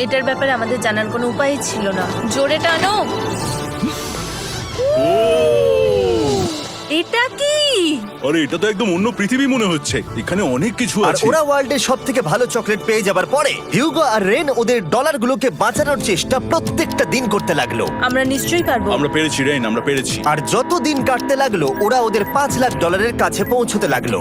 এটার ব্যাপারে আমাদের জানার কোনো উপায়ই ছিল না। জোরে টানো। এটা কি? আরে এটা তো একদম অন্য পৃথিবী মনে হচ্ছে, এখানে অনেক কিছু আর আছে। ওরা ওয়ার্ল্ডের সব থেকে ভালো চকলেট পেয়ে যাবার পরে হিউগো আর রেন ওদের ডলারগুলোকে বাঁচানোর চেষ্টা প্রত্যেকটা দিন করতে লাগলো। আমরা নিশ্চয়ই পারবো। আমরা পেরেছি রেন, আমরা পেরেছি। আর যত দিন কাটতে লাগলো ওরা ওদের 5 লাখ ডলারের কাছে পৌঁছতে লাগলো।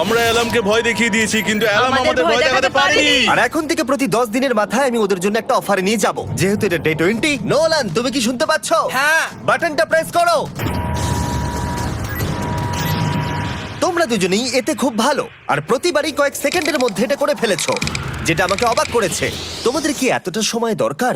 আমরা অ্যালামকে ভয় দেখিয়ে দিয়েছি, কিন্তু অ্যালাম আমাদের আমাদের ভয় দেখাতে পারেনি। আর এখন থেকে প্রতি 10 দিনের মাথায় আমি ওদের জন্য একটা অফার নিয়ে যাব, যেহেতু এটা ডে 20। নোলান, তুমি কি শুনতে পাচ্ছ? হ্যাঁ। বাটনটা প্রেস করো। তোমরা দুজনেই এতে খুব ভালো, আর প্রতিবারই কয়েক সেকেন্ডের মধ্যে এটা করে ফেলেছো, যেটা আমাকে অবাক করেছে। তোমাদের কি এতটা সময় দরকার?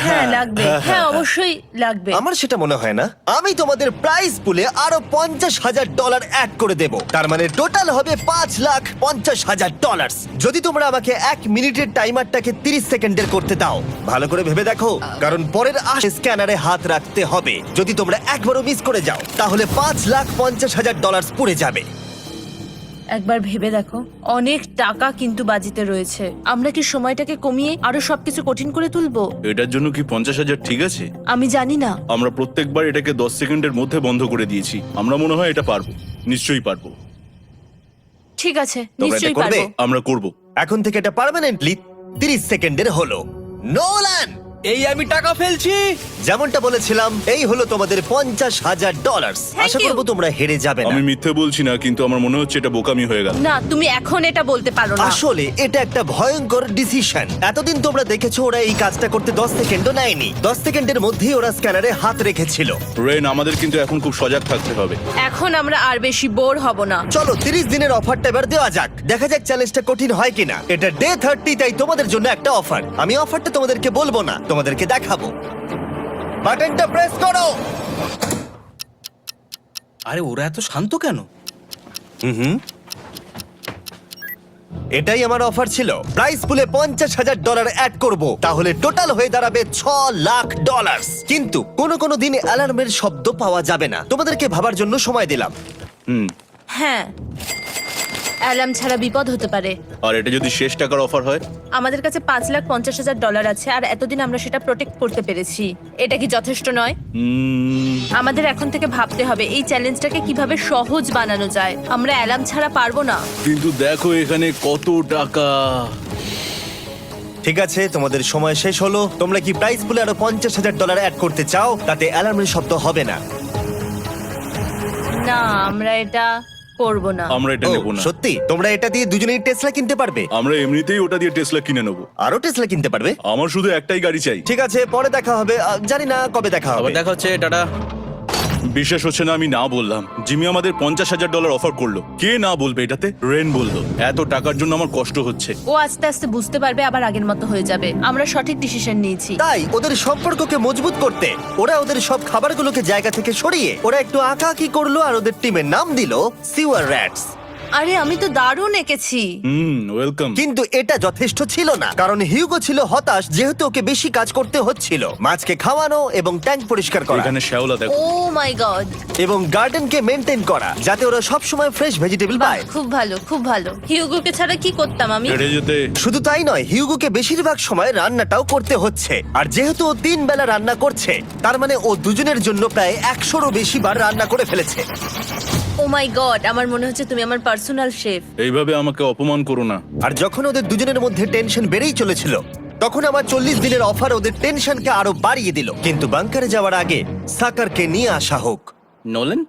হ্যাঁ লাগবে, হ্যাঁ অবশ্যই লাগবে। আমার সেটা মনে হয় না। আমি তোমাদের প্রাইস পুলে আরো $50,000 অ্যাড করে দেব, তার মানে টোটাল হবে $5,50,000। যদি তোমরা আমাকে 1 মিনিটের টাইমারটাকে 30 সেকেন্ডের করতে দাও। ভালো করে ভেবে দেখো, কারণ পরের স্ক্যানারে হাত রাখতে হবে। যদি তোমরা একবারও মিস করে যাও তাহলে $5,50,000 পুড়ে যাবে। একবার ভেবে দেখো, অনেক টাকা কিন্তু বাজিতে রয়েছে। আমরা কি সময়টাকে কমিয়ে আরো সবকিছু কঠিন করে তুলবো? এটার জন্য কি 50,000 ঠিক আছে? আমি জানি না। আমরা প্রত্যেকবার এটাকে 10 সেকেন্ডের মধ্যে বন্ধ করে দিয়েছি। আমরা মনে হয় এটা পারবো, নিশ্চয়ই পারবো। ঠিক আছে, তোমরা এটা নিশ্চয়ই করবে? পারবো। আমরা করব। এখন থেকে এটা পার্মানেন্টলি 30 সেকেন্ডের হলো। নোলান, এই আমি টাকা ফেলছি। যেমনটা বলেছিলাম, এই হলো তোমাদের $50,000। Thank Asha you. করবো তোমরা হেরে যাবে না। আমি মিথ্যে বলছি না, কিন্তু আমার মনে হচ্ছে এটা বোকামি হয়ে গেল। না, তুমি এখন এটা বলতে পারো না। আসলে এটা একটা ভয়ঙ্কর ডিসিশন। এতদিন তোমরা দেখেছো ওরা এই কাজটা করতে 10 সেকেন্ডও নেয়নি। 10 সেকেন্ডের মধ্যেই ওরা স্ক্যানারে হাত রেখেছিল। রেন, আমাদের কিন্তু এখন খুব সজাগ থাকতে হবে। এখন আমরা আর বেশি বোর হব না। চলো 30 দিনের অফারটা এবার দেওয়া যাক, দেখা যাক চ্যালেঞ্জটা কঠিন হয় কিনা। এটা ডে 30, তাই তোমাদের জন্য একটা অফার। আমি অফারটা তোমাদেরকে বলবো না, তোমাদেরকে দেখাবো। বাটনটা প্রেস করো। আরে ওরা এত শান্ত কেন? এটাই আমার অফার ছিল। প্রাইস পুলে $50,000 অ্যাড করব, তাহলে টোটাল হয়ে দাঁড়াবে $6 লাখ। কিন্তু কোনো দিন অ্যালার্মের শব্দ পাওয়া যাবে না। তোমাদেরকে ভাবার জন্য সময় দিলাম। হ্যাঁ, অ্যালার্ম ছাড়া বিপদ হতে পারে। আর এটা যদি শেষ টাকার অফার হয়? আমাদের কাছে $5,50,000 আছে, আর এতদিন আমরা সেটা প্রোটেক্ট করতে পেরেছি। এটা কি যথেষ্ট নয়? আমাদের এখন থেকে ভাবতে হবে এই চ্যালেঞ্জটাকে কিভাবে সহজ বানানো যায়। আমরা অ্যালার্ম ছাড়া পারবো না। কিন্তু দেখো এখানে কত টাকা। ঠিক আছে, তোমাদের সময় শেষ হলো। তোমরা কি প্রাইস পুলে আরো $50,000 অ্যাড করতে চাও? তাতে অ্যালার্মের শব্দ হবে না। না, আমরা এটা করব না। আমরা এটা ও, নেব না। সত্যি? তোমরা এটা দিয়ে দুজনেই টেসলা কিনতে পারবে? আমরা এমনিতেই ওটা দিয়ে টেসলা কিনে নেব। আরো টেসলা কিনতে পারবে? আমার শুধু একটাই গাড়ি চাই। ঠিক আছে, পরে দেখা হবে। জানি না কবে দেখা হবে। আবার দেখা হচ্ছে, টাটা। বিশ্বাস হচ্ছে না আমি না বললাম। জিমি আমাদের $50,000 অফার করলো। কে না বলবে এটাতে? রেন বললো। এত টাকার জন্য আমার কষ্ট হচ্ছে। ও আস্তে আস্তে বুঝতে পারবে, আবার আগের মতো হয়ে যাবে। আমরা সঠিক ডিসিশন নিয়েছি। তাই ওদের সম্পর্ককে মজবুত করতে ওরা ওদের সব খাবারগুলোকে জায়গা থেকে সরিয়ে ওরা একটু আঁকাআঁকি করলো, আর ওদের টিমের নাম দিল সিওয়ার র্যাটস। আরে আমি তো দারুণ এঁকেছি। ওয়েলকাম। কিন্তু এটা যথেষ্ট ছিল না, কারণ হিউগো ছিল হতাশ, যেহেতু ওকে বেশি কাজ করতে হচ্ছিল। মাছকে খাওয়ানো এবং ট্যাঙ্ক পরিষ্কার করা এখানে শ্যাওলা দেখো। ও মাই গড, এবং গার্ডেনকে মেনটেন করা, যাতে ওরা সব সময় ফ্রেশ ভেজিটেবল পায়। খুব ভালো, খুব ভালো। হিউগোকে ছাড়া কি করতাম আমি? হেঁটে যেতে। শুধু তাই নয়, হিউগোকে বেশিরভাগ সময় রান্নাটাও করতে হচ্ছে। আর যেহেতু ও 3 বেলা রান্না করছে, তার মানে ও দুজনের জন্য প্রায় 100রও বেশি বার রান্না করে ফেলেছে। ও মাই গড, আমার মনে হচ্ছে তুমি আমার পার্সোনাল শেফ। এইভাবে আমাকে অপমান করো না। আর যখন ওদের দুজনের মধ্যে টেনশন বেড়েই চলেছিল, তখন আমার 40 দিনের অফার ওদের টেনশনকে আরো বাড়িয়ে দিল। কিন্তু বাংকারে যাওয়ার আগে সাকারকে নিয়ে আসা হোক। নোলেন?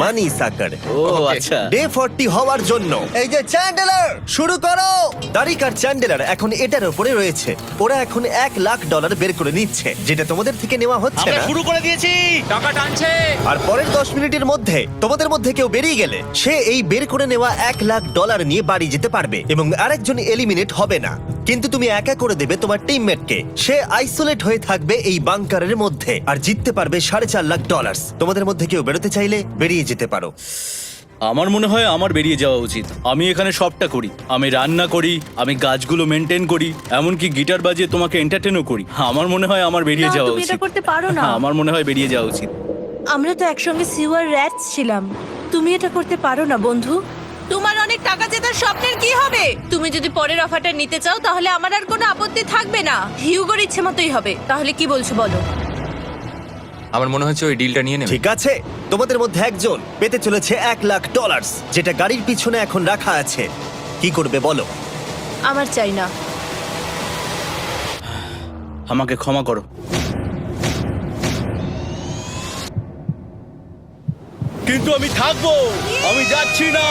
মানি সাকার। ও আচ্ছা। ডে 40 হওয়ার জন্য এই যে চ্যান্ডেলার শুরু করো। তারিক আর চ্যান্ডেলার এখন এটার উপরে রয়েছে। ওরা এখন $1 লাখ বের করে নিচ্ছে, যেটা তোমাদের থেকে নেওয়া হচ্ছে আমরা না। শুরু করে দিয়েছি, টাকা টানছে। আর পরের 10 মিনিটের মধ্যে তোমাদের মধ্যে কেউ বেরিয়ে গেলে সে এই বের করে নেওয়া $1 লাখ নিয়ে বাড়ি যেতে পারবে, এবং আরেকজন এলিমিনেট হবে না। কিন্তু তুমি একা করে দেবে তোমার টিমমেটকে। সে আইসোলেট হয়ে থাকবে এই বাংকারের মধ্যে, আর জিততে পারবে $4.5 লাখ। তোমাদের মধ্যে কেউ বেরোতে চাইলে বেরিয়ে যেতে পারো। আমার মনে হয় আমার বেরিয়ে যাওয়া উচিত। আমি এখানে সবটা করি, আমি রান্না করি, আমি গাছগুলো মেনটেন করি, এমনকি গিটার বাজিয়ে তোমাকে এন্টারটেনও করি। আমার মনে হয় আমার বেরিয়ে না, যাওয়া তুমি উচিত। এটা করতে পারো না। আমার মনে হয় বেরিয়ে যাওয়া উচিত। আমরা তো একসঙ্গে সিওয়ার র্যাটস ছিলাম। তুমি এটা করতে পারো না বন্ধু। তোমার অনেক টাকা জেতার স্বপ্নের কি হবে? তুমি যদি পরের অফারটা নিতে চাও তাহলে আমার আর কোনো আপত্তি থাকবে না। হিউগোর ইচ্ছে মতোই হবে। তাহলে কি বলছো বলো? আমার মনে হচ্ছে ওই ডিলটা নিয়ে নেবে। ঠিক আছে, তোমাদের মধ্যে একজন পেতে চলেছে $1,00,000, যেটা গাড়ির পিছনে এখন রাখা আছে। কি করবে বলো? আমার চাই না। আমাকে ক্ষমা করো। কিন্তু আমি থাকবো, আমি যাচ্ছি না।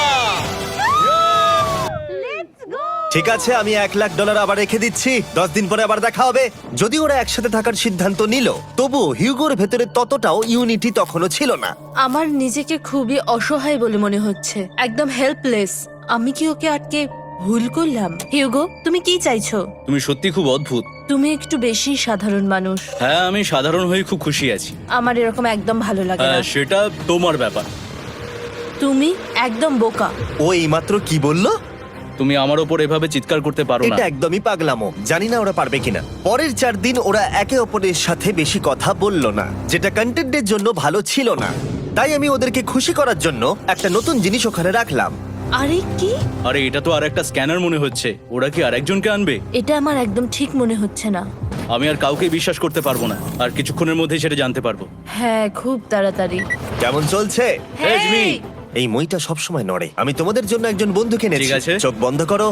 ঠিক আছে, আমি $1,00,000 আবার রেখে দিচ্ছি। 10 দিন পরে আবার দেখা হবে। যদি ওরা একসাথে থাকার সিদ্ধান্ত নিল, তবুও হিউগোর ভেতরে ততটাও ইউনিটি তখনও ছিল না। আমার নিজেকে খুবই অসহায় বলে মনে হচ্ছে, একদম হেল্পলেস। আমি কি ওকে আটকে ভুল করলাম? হিউগো, তুমি কি চাইছো? তুমি সত্যি খুব অদ্ভুত। তুমি একটু বেশি সাধারণ মানুষ। হ্যাঁ, আমি সাধারণ হয়ে খুব খুশি আছি। আমার এরকম একদম ভালো লাগে না। হ্যাঁ, সেটা তোমার ব্যাপার। তুমি একদম বোকা। ও এইমাত্র কি বললো? তুমি আমার ওপর এভাবে চিৎকার করতে পারো না। এটা একদমই পাগলামো। জানি না ওরা পারবে কিনা। পরের 4 দিন ওরা একে অপরের সাথে বেশি কথা বলল না, যেটা কন্টেন্টের জন্য ভালো ছিল না। তাই আমি ওদেরকে খুশি করার জন্য একটা নতুন জিনিস ওখানে রাখলাম। আরে কি? আরে এটা তো আর একটা স্ক্যানার মনে হচ্ছে। ওরা কি আরেকজনকে আনবে? এটা আমার একদম ঠিক মনে হচ্ছে না। আমি আর কাউকে বিশ্বাস করতে পারবো না। আর কিছুক্ষণের মধ্যেই সেটা জানতে পারবো। হ্যাঁ, খুব তাড়াতাড়ি। কেমন চলছে? Hey, me. হেই! এই মইটা সবসময় নড়ে। আমি তোমাদের জন্য একজন বন্ধুকে এনেছি। ঠিক আছে। চোখ বন্ধ করো।